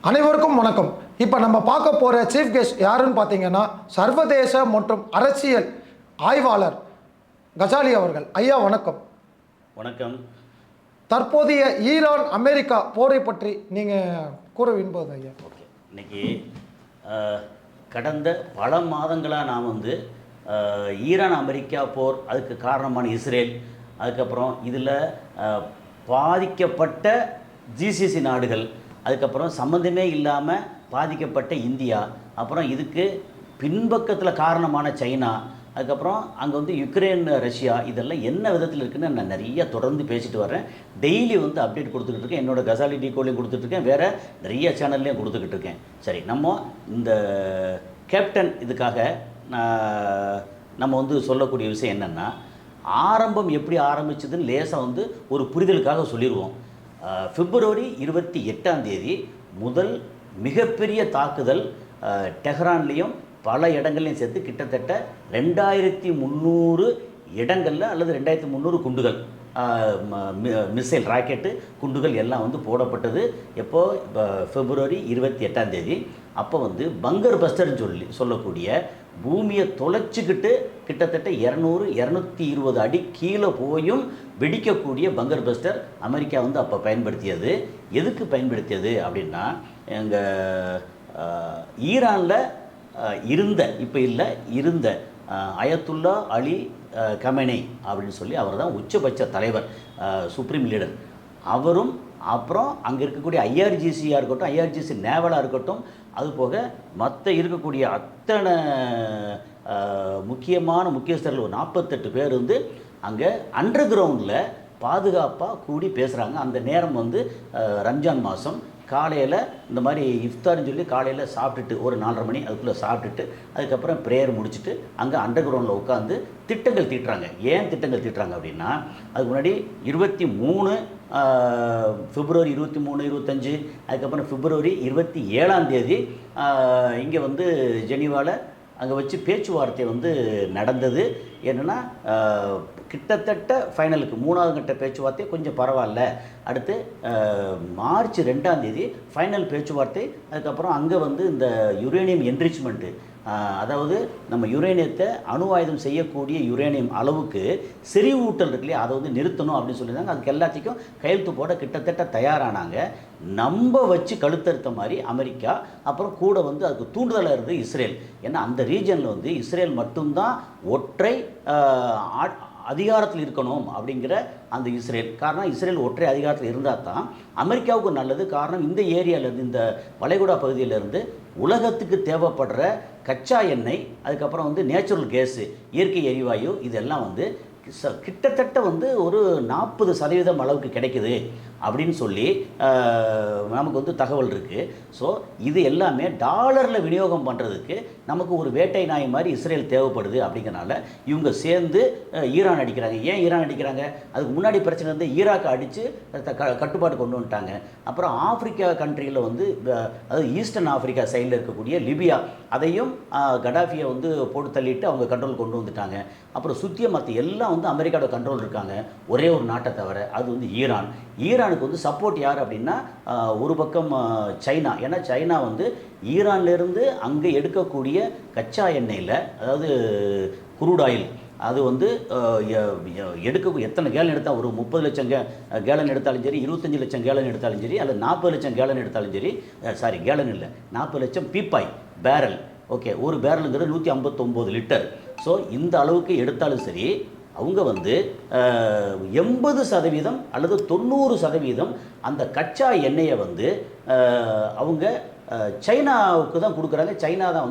அனைவருக்கும் வணக்கம். இப்போ நம்ம பார்க்க போகிற சீஃப் கெஸ்ட் யாருன்னு பார்த்தீங்கன்னா சர்வதேச மற்றும் அரசியல் ஆய்வாளர் கஜாலி அவர்கள். ஐயா வணக்கம். வணக்கம். தற்போதைய ஈரான் அமெரிக்கா போரை பற்றி நீங்கள் கூற விரும்புவது ஐயா? ஓகே, இன்னைக்கு கடந்த பல மாதங்களாக நான் ஈரான் அமெரிக்கா போர், அதுக்கு காரணமான இஸ்ரேல், அதுக்கப்புறம் இதில் பாதிக்கப்பட்ட ஜிசிசி நாடுகள், அதுக்கப்புறம் சம்மந்தமே இல்லாமல் பாதிக்கப்பட்ட இந்தியா, அப்புறம் இதுக்கு பின்பக்கத்தில் காரணமான சைனா, அதுக்கப்புறம் அங்கே யுக்ரைன், ரஷ்யா, இதெல்லாம் என்ன விதத்தில் இருக்குதுன்னு நான் நிறைய தொடர்ந்து பேசிட்டு வரேன். டெய்லி அப்டேட் கொடுத்துக்கிட்டு இருக்கேன். என்னோடய கசாலி டிகோலையும் கொடுத்துட்ருக்கேன், வேறு நிறைய சேனல்லையும் கொடுத்துக்கிட்டு இருக்கேன். சரி, நம்ம இந்த கேப்டன் இதுக்காக நம்ம சொல்லக்கூடிய விஷயம் என்னென்னா, ஆரம்பம் எப்படி ஆரம்பிச்சதுன்னு லேசாக ஒரு புரிதலுக்காக சொல்லிடுவோம். பிப்ரவரி 28 முதல் மிகப்பெரிய தாக்குதல் டெஹ்ரான்லேயும் பல இடங்கள்லையும் சேர்த்து கிட்டத்தட்ட 2300 இடங்களில் அல்லது 2300 குண்டுகள், மிசைல், ராக்கெட்டு குண்டுகள் எல்லாம் போடப்பட்டது. எப்போது? பிப்ரவரி 28. அப்போ பங்கர் பஸ்டர்னு சொல்லக்கூடிய பூமியை தொலைச்சிக்கிட்டு கிட்டத்தட்ட 200-220 அடி கீழே போயும் வெடிக்கக்கூடிய பங்கர் பஸ்டர் அமெரிக்கா அப்போ பயன்படுத்தியது. எதுக்கு பயன்படுத்தியது அப்படின்னா, எங்கள் ஈரானில் இப்போ இருந்த அயத்துல்லா அலி கமெனி அப்படின்னு சொல்லி, அவர் தான் உச்சபட்ச தலைவர், சுப்ரீம் லீடர். அவரும் அப்புறம் அங்கே இருக்கக்கூடிய ஐஆர்ஜிசியாக இருக்கட்டும், ஐஆர்ஜிசி நேவலாக இருக்கட்டும், அதுபோக மற்ற இருக்கக்கூடிய அத்தனை முக்கியஸ்தர்கள் ஒரு 48 பேர் அங்கே அண்டர் கிரவுண்டில் பாதுகாப்பாக கூடி பேசுகிறாங்க. அந்த நேரம் ரம்ஜான் மாதம் காலையில் இந்த மாதிரி இஃப்தார்னு சொல்லி காலையில் சாப்பிட்டுட்டு ஒரு 4:30 மணி அதுக்குள்ளே சாப்பிட்டுட்டு அதுக்கப்புறம் ப்ரேயர் முடிச்சுட்டு அங்கே அண்டர் கிரவுண்டில் உட்காந்து திட்டங்கள் தீட்டுறாங்க. ஏன் திட்டங்கள் தீட்டுறாங்க அப்படின்னா, அதுக்கு முன்னாடி 23 பிப்ரவரி 23, 25, அதுக்கப்புறம் பிப்ரவரி 27 இங்கே ஜெனீவாவில் அங்கே வச்சு பேச்சுவார்த்தை நடந்தது. என்னென்னா, கிட்டத்தட்ட ஃபைனலுக்கு 3ஆவது கட்ட பேச்சுவார்த்தை கொஞ்சம் பரவாயில்ல. அடுத்து மார்ச் 2 ஃபைனல் பேச்சுவார்த்தை. அதுக்கப்புறம் அங்கே இந்த யுரேனியம் என்ரிச்மெண்ட்டு, அதாவது நம்ம யுரேனியத்தை அணு ஆயுதம் செய்யக்கூடிய யுரேனியம் அளவுக்கு செறிவூட்டல் இருக்கு இல்லையா, அதை நிறுத்தணும் அப்படின்னு சொல்லியிருந்தாங்க. அதுக்கு எல்லாத்துக்கும் கையெழுத்து போட கிட்டத்தட்ட தயாரானாங்க. நம்ப வச்சு கழுத்தறுத்த மாதிரி அமெரிக்கா, அப்புறம் கூட அதுக்கு தூண்டுதலாக இருந்தது இஸ்ரேல். ஏன்னா அந்த ரீஜனில் இஸ்ரேல் மட்டும்தான் ஒற்றை அதிகாரத்தில் இருக்கணும் அப்படிங்கிற அந்த இஸ்ரேல். காரணம், இஸ்ரேல் ஒற்றை அதிகாரத்தில் இருந்தால் தான் அமெரிக்காவுக்கு நல்லது. காரணம், இந்த ஏரியாவிலேருந்து, இந்த வளைகுடா பகுதியிலேருந்து உலகத்துக்கு தேவைப்படுற கச்சா எண்ணெய், அதுக்கப்புறம் நேச்சுரல் கேஸு, இயற்கை எரிவாயு, இதெல்லாம் கிட்டத்தட்ட ஒரு 40% அளவுக்கு கிடைக்குது அப்படின்னு சொல்லி நமக்கு தகவல் இருக்குது. ஸோ இது எல்லாமே டாலரில் விநியோகம் பண்ணுறதுக்கு நமக்கு ஒரு வேட்டை நாய் மாதிரி இஸ்ரேல் தேவைப்படுது. அப்படிங்கிறனால இவங்க சேர்ந்து ஈரான் அடிக்கிறாங்க. ஏன் ஈரான் அடிக்கிறாங்க? அதுக்கு முன்னாடி பிரச்சனை ஈராக்கை அடித்து கட்டுப்பாடு கொண்டு வந்துட்டாங்க. அப்புறம் ஆப்பிரிக்கா கண்ட்ரியில் அதாவது ஈஸ்டர்ன் ஆப்பிரிக்கா சைடில் இருக்கக்கூடிய லிபியா, அதையும் கடாஃபியை போட்டு தள்ளிட்டு அவங்க கண்ட்ரோல் கொண்டு வந்துட்டாங்க. அப்புறம் சுற்றிய மற்ற எல்லாம் அமெரிக்காவோட கண்ட்ரோல் இருக்காங்க, ஒரே ஒரு நாட்டை தவிர. அது ஈரான். ஈரானுக்கு சப்போர்ட் யார் அப்படின்னா, ஒரு பக்கம் சைனா. ஏன்னா சைனா ஈரான்லேருந்து அங்கே எடுக்கக்கூடிய கச்சா எண்ணெயில், அதாவது குரூட் ஆயில், அது எத்தனை கேலன் எடுத்தால், ஒரு 30 லட்சம் கேலன் எடுத்தாலும் சரி, 25 லட்சம் கேலன் எடுத்தாலும் சரி, அல்லது 40 லட்சம் கேலன் எடுத்தாலும் சரி, கேலன் இல்லை, 40 லட்சம் பீப்பாய், பேரல். ஓகே, ஒரு பேரலுங்கிறது 159 லிட்டர். ஸோ இந்த அளவுக்கு எடுத்தாலும் சரி, அவங்க 80% அல்லது 90% அந்த கச்சா எண்ணெயை அவங்க சைனாவுக்கு தான் கொடுக்குறாங்க. சைனா தான்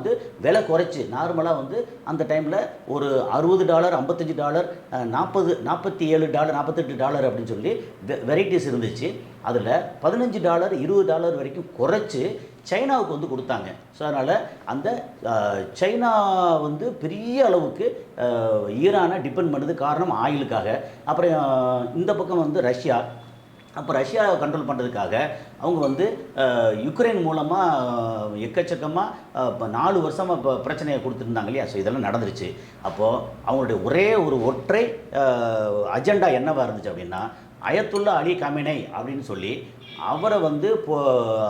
விலை குறைச்சி, நார்மலாக அந்த டைமில் ஒரு $60, $55, $40, $47, $48 அப்படின்னு சொல்லி வெரைட்டிஸ் இருந்துச்சு. அதில் $15, $20 வரைக்கும் குறைச்சி சைனாவுக்கு கொடுத்தாங்க. ஸோ அதனால் அந்த சைனா பெரிய அளவுக்கு ஈரானை டிபெண்ட் பண்ணுது. காரணம், ஆயிலுக்காக. அப்புறம் இந்த பக்கம் ரஷ்யா. அப்போ ரஷ்யாவை கண்ட்ரோல் பண்ணுறதுக்காக அவங்க யுக்ரைன் மூலமாக எக்கச்சக்கமாக 4 வருஷமாக இப்போ பிரச்சனையை கொடுத்துருந்தாங்க இல்லையா. ஸோ இதெல்லாம் நடந்துருச்சு. அப்போது அவங்களுடைய ஒரே ஒரு ஒற்றை அஜெண்டா என்னவாக இருந்துச்சு அப்படின்னா, அயத்துல்லா அலி கமெனை அப்படின்னு சொல்லி அவரை வந்து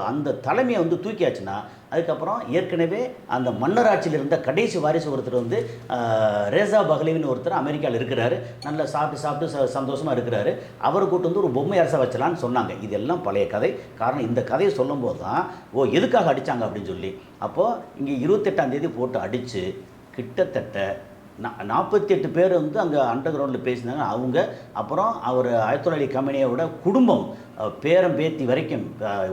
அந்த தலைமையை வந்து தூக்கியாச்சுன்னா அதுக்கப்புறம் ஏற்கனவே அந்த மன்னராட்சியில் இருந்த கடைசி வாரிசு ஒருத்தர் வந்து ரேசா பஹ்லேவின்னு ஒருத்தர் அமெரிக்காவில் இருக்கிறாரு, நல்லா சாப்பிட்டு சந்தோஷமாக இருக்கிறாரு. அவரை கூட்டு வந்து ஒரு பொம்மை அரசை வச்சலான்னு சொன்னாங்க. இதெல்லாம் பழைய கதை. காரணம் இந்த கதையை சொல்லும்போது தான் எதுக்காக அடித்தாங்க அப்படின்னு சொல்லி. அப்போது இங்கே 28ஆம் தேதி போட்டு அடித்து கிட்டத்தட்ட 48 பேர் வந்து அங்கே அண்டர் கிரவுண்டில் பேசினாங்க. அவங்க அப்புறம் அவர் அயத்துல்லா அலி கமெனியோட குடும்பம் பேரம் பேத்தி வரைக்கும்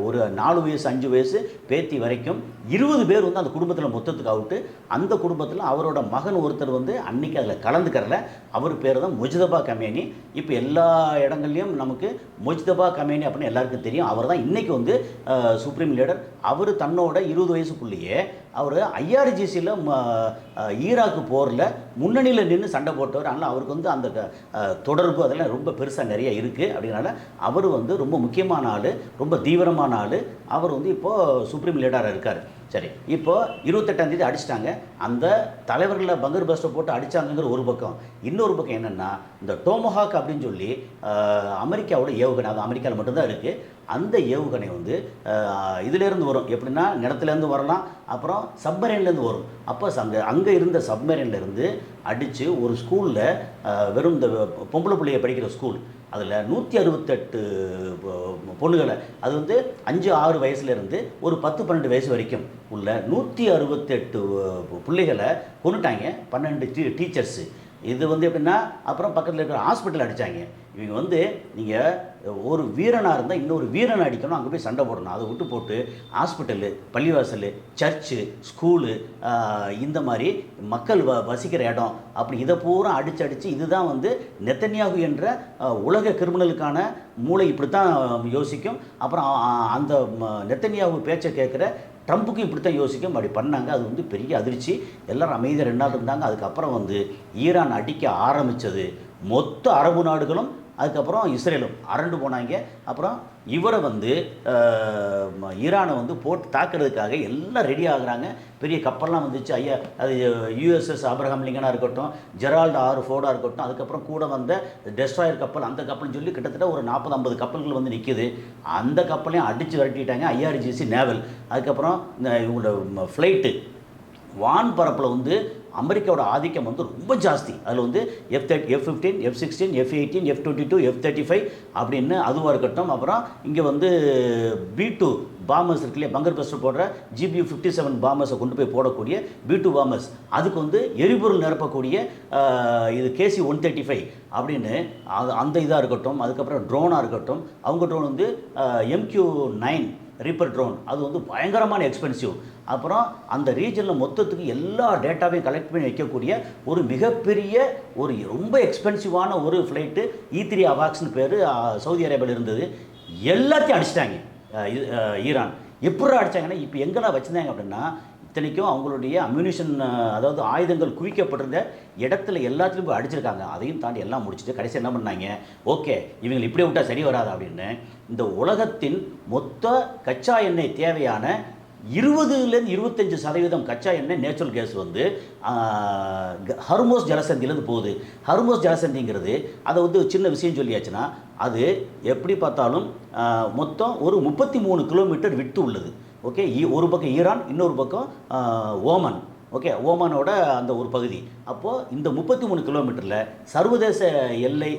ஒரு 4 வயசு 5 வயசு பேத்தி வரைக்கும் 20 பேர் வந்து அந்த குடும்பத்தில் மொத்தத்துக்கு அவுட்டு. அந்த குடும்பத்தில் அவரோட மகன் ஒருத்தர் வந்து அன்றைக்கி அதில் கலந்துக்கிறல. அவர் பேர் தான் முஜ்தபா கமேனி. இப்போ எல்லா இடங்கள்லையும் நமக்கு முஜ்தபா கமேனி அப்படின்னு எல்லாருக்கும் தெரியும். அவர் தான் இன்றைக்கி வந்து சுப்ரீம் லீடர். அவர் தன்னோட 20 வயசுக்குள்ளேயே அவர் ஐஆர்ஜிசியில் ஈராக்கு போரில் முன்னணியில் நின்று சண்டை போட்டவர். அதனால் அவருக்கு வந்து அந்த தொடர்பு அதெல்லாம் ரொம்ப பெருசாக நிறைய இருக்குது. அப்படின்னால அவர் வந்து ரொம்ப முக்கியமான ஆள், ரொம்ப தீவிரமான ஆள். அவர் வந்து இப்போது சுப்ரீம் லீடராக இருக்கார். சரி, இப்போது 28ஆம் தேதி அடிச்சிட்டாங்க. அந்த தலைவர்களை பங்கர் பஸ்ட்டை போட்டு அடித்தாங்கிற ஒரு பக்கம். இன்னொரு பக்கம் என்னென்னா இந்த டோமஹாக் அப்படின்னு சொல்லி அமெரிக்காவோட ஏவுகணை, அது அமெரிக்காவில் மட்டும்தான் இருக்குது. அந்த ஏவுகணை வந்து இதிலேருந்து வரும். எப்படின்னா நிலத்துலேருந்து வரலாம், அப்புறம் சப்மரைன்லேருந்து வரும். அப்போ அங்கே இருந்த சப்மரைன்லேருந்து அடித்து ஒரு ஸ்கூலில் வெறும் இந்த பொம்பளை பிள்ளையை படிக்கிற ஸ்கூல், அதில் 168 பொண்ணுகளை, அது வந்து 5-6 வயசுலேருந்து ஒரு 10-12 வயசு வரைக்கும் உள்ள 168 பிள்ளைகளை கொண்டுட்டாங்க. 12 டீச்சர்ஸு. இது வந்து எப்படின்னா அப்புறம் பக்கத்தில் இருக்கிற ஹாஸ்பிட்டல் அடித்தாங்க. இவங்க வந்து நீங்கள் ஒரு வீரனாக இருந்தால் இன்னொரு வீரனை அடிக்கணும், அங்கே போய் சண்டை போடணும். அதை விட்டு போட்டு ஹாஸ்பிட்டலு, பள்ளிவாசல், சர்ச்சு, ஸ்கூலு, இந்த மாதிரி மக்கள் வசிக்கிற இடம், அப்படி இதை பூரா அடித்து இதுதான் வந்து நெத்தன்யாகு என்ற உலக கிரிமினலுக்கான மூளை இப்படி தான் யோசிக்கும். அப்புறம் அந்த நெத்தன்யாகு பேச்சை கேட்குற ட்ரம்ப்புக்கும் இப்படி தான் யோசிக்கும். அப்படி பண்ணாங்க. அது வந்து பெரிய அதிர்ச்சி. எல்லோரும் அமைதியாக 2 நாள் இருந்தாங்க. அதுக்கப்புறம் வந்து ஈரான் அடிக்க ஆரம்பித்தது. மொத்த அரபு நாடுகளும் அதுக்கப்புறம் இஸ்ரேலும் அரண்டு போனாங்க. அப்புறம் இவரை வந்து ஈரானை வந்து போட்டு தாக்குறதுக்காக எல்லாம் ரெடி ஆகுறாங்க. பெரிய கப்பல்லாம் வந்துச்சு. அது யூஎஸ்எஸ் ஆப்ரஹாம் லிங்கனாக இருக்கட்டும், ஜெரால்டு ஆர் ஃபோர்டாக இருக்கட்டும், அதுக்கப்புறம் கூட வந்த டெஸ்ட்ராயர் கப்பல், அந்த கப்பல்னு சொல்லி கிட்டத்தட்ட ஒரு 40-50 கப்பல்கள் வந்து நிற்கிது. அந்த கப்பலையும் அடித்து விரட்டிட்டாங்க ஐஆர்ஜிசி நேவல். அதுக்கப்புறம் இந்த இவங்களோட ஃப்ளைட்டு வான் பரப்பில் வந்து அமெரிக்காவோட ஆதிக்கம் வந்து ரொம்ப ஜாஸ்தி. அதில் வந்து F-15, F-16, F-18, F-22, F-35 அப்படின்னு அதுவாக இருக்கட்டும். அப்புறம் இங்கே வந்து B-2 பாம்பர்ஸ் இருக்கு இல்லையா, பங்கர் பஸ்டர் போடுற GBU-57 பாம்பர்ஸை கொண்டு போய் போடக்கூடிய B-2 பாம்பர்ஸ், அதுக்கு வந்து எரிபொருள் நிரப்பக்கூடிய இது KC-135 அப்படின்னு அந்த இதாக இருக்கட்டும். அதுக்கப்புறம் ட்ரோனாக இருக்கட்டும். அவங்க ட்ரோன் வந்து MQ-9 ரீப்பர் ட்ரோன், அது வந்து பயங்கரமான எக்ஸ்பென்சிவ். அப்புறம் அந்த ரீஜனில் மொத்தத்துக்கு எல்லா டேட்டாவையும் கலெக்ட் பண்ணி வைக்கக்கூடிய ஒரு மிகப்பெரிய ஒரு ரொம்ப எக்ஸ்பென்சிவான ஒரு ஃப்ளைட்டு E-3 அவாக்ஸ்னு பேர் சவுதி அரேபியாவில் இருந்தது. எல்லாத்தையும் அடிச்சிட்டாங்க ஈரான். எப்படி அடித்தாங்கன்னா இப்போ எங்கெல்லாம் வச்சுருந்தாங்க அப்படின்னா, இத்தனைக்கும் அவங்களுடைய அம்யூனிஷன், அதாவது ஆயுதங்கள் குவிக்கப்பட்டிருந்த இடத்துல எல்லாத்துலையும் போய் அடிச்சிருக்காங்க. அதையும் தாண்டி எல்லாம் முடிச்சுட்டு கடைசி என்ன பண்ணாங்க, ஓகே இவங்களை இப்படியே விட்டால் சரி வராது அப்படின்னு இந்த உலகத்தின் மொத்த கச்சா எண்ணெய் தேவையான 20-25% கச்சா எண்ணெய் நேச்சுரல் கேஸ் வந்து ஹர்மோஸ் ஜலசந்தியிலேருந்து போகுது. ஹர்மோஸ் ஜலசந்திங்கிறது அதை வந்து சின்ன விஷயம் சொல்லியாச்சுன்னா, அது எப்படி பார்த்தாலும் மொத்தம் ஒரு 33 கிலோமீட்டர் விட்டு உள்ளது. ஓகே, ஒரு பக்கம் ஈரான், இன்னொரு பக்கம் ஓமன். ஓகே, ஓமானோட அந்த ஒரு பகுதி. அப்போது இந்த 33 கிலோமீட்டரில் சர்வதேச எல்லை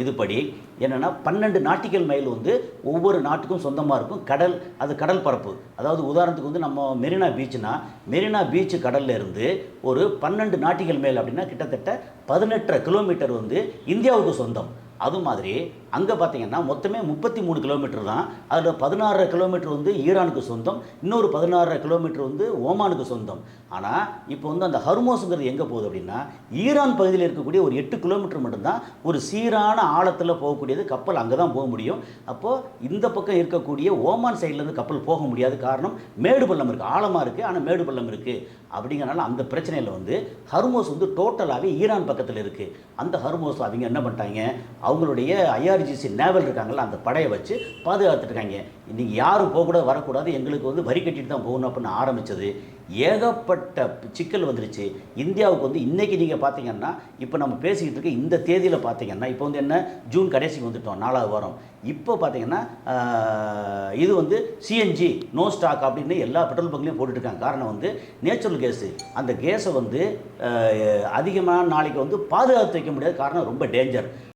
இதுபடி என்னென்னா 12 நாட்டிக்கல் மைல் வந்து ஒவ்வொரு நாட்டுக்கும் சொந்தமாக இருக்கும். கடல், அது கடல் பரப்பு. அதாவது உதாரணத்துக்கு வந்து நம்ம மெரினா பீச்சுனா, மெரினா பீச்சு கடலில் இருந்து ஒரு 12 நாட்டிக்கல் மைல் அப்படின்னா கிட்டத்தட்ட 18.5 கிலோமீட்டர் வந்து இந்தியாவுக்கு சொந்தம். அது மாதிரி அங்கே பார்த்தீங்கன்னா மொத்தமே 33 கிலோமீட்டர் தான். அதில் 16.5 கிலோமீட்டர் வந்து ஈரானுக்கு சொந்தம், இன்னொரு 16.5 கிலோமீட்டர் வந்து ஓமானுக்கு சொந்தம். ஆனால் இப்போ வந்து அந்த ஹர்மோஸுங்கிறது எங்கே போகுது அப்படின்னா, ஈரான் பகுதியில் இருக்கக்கூடிய ஒரு 8 கிலோமீட்டர் மட்டும்தான் ஒரு சீரான ஆழத்தில் போகக்கூடியது. கப்பல் அங்கே தான் போக முடியும். அப்போது இந்த பக்கம் இருக்கக்கூடிய ஓமான் சைட்லேருந்து கப்பல் போக முடியாது. காரணம் மேடு பள்ளம் இருக்குது, ஆழமாக இருக்குது, ஆனால் மேடு பள்ளம் இருக்குது. அப்படிங்கிறனால அந்த பிரச்சனையில் வந்து ஹர்மோஸ் வந்து டோட்டலாகவே ஈரான் பக்கத்தில் இருக்குது. அந்த ஹர்மோஸ் அவங்க என்ன பண்ணிட்டாங்க, அவங்களுடைய IRGC என்ஆர்ஜிசி நேவல் இருக்காங்கல்ல அந்த படையை வச்சு பாதுகாத்துட்டு இருக்காங்க. நீங்கள் யாரும் போகக்கூடாது வரக்கூடாது, எங்களுக்கு வந்து வரி கட்டிட்டு தான் போகணும் அப்படின்னு ஆரம்பித்தது ஏகப்பட்ட சிக்கல் வந்துருச்சு. இந்தியாவுக்கு வந்து இன்றைக்கி நீங்கள் பார்த்தீங்கன்னா இப்போ நம்ம பேசிக்கிட்டு இருக்க இந்த தேதியில் பார்த்தீங்கன்னா இப்போ வந்து என்ன ஜூன் கடைசிக்கு வந்துட்டோம் 4வது வாரம். இப்போ பார்த்தீங்கன்னா இது வந்து சிஎன்ஜி நோ ஸ்டாக் அப்படின்னு எல்லா பெட்ரோல் பங்க்லேயும் போட்டுட்ருக்காங்க. காரணம் வந்து நேச்சுரல் கேஸு, அந்த கேஸை வந்து அதிகமான நாளைக்கு வந்து பாதுகாத்து வைக்க முடியாது. காரணம் ரொம்ப டேஞ்சர்.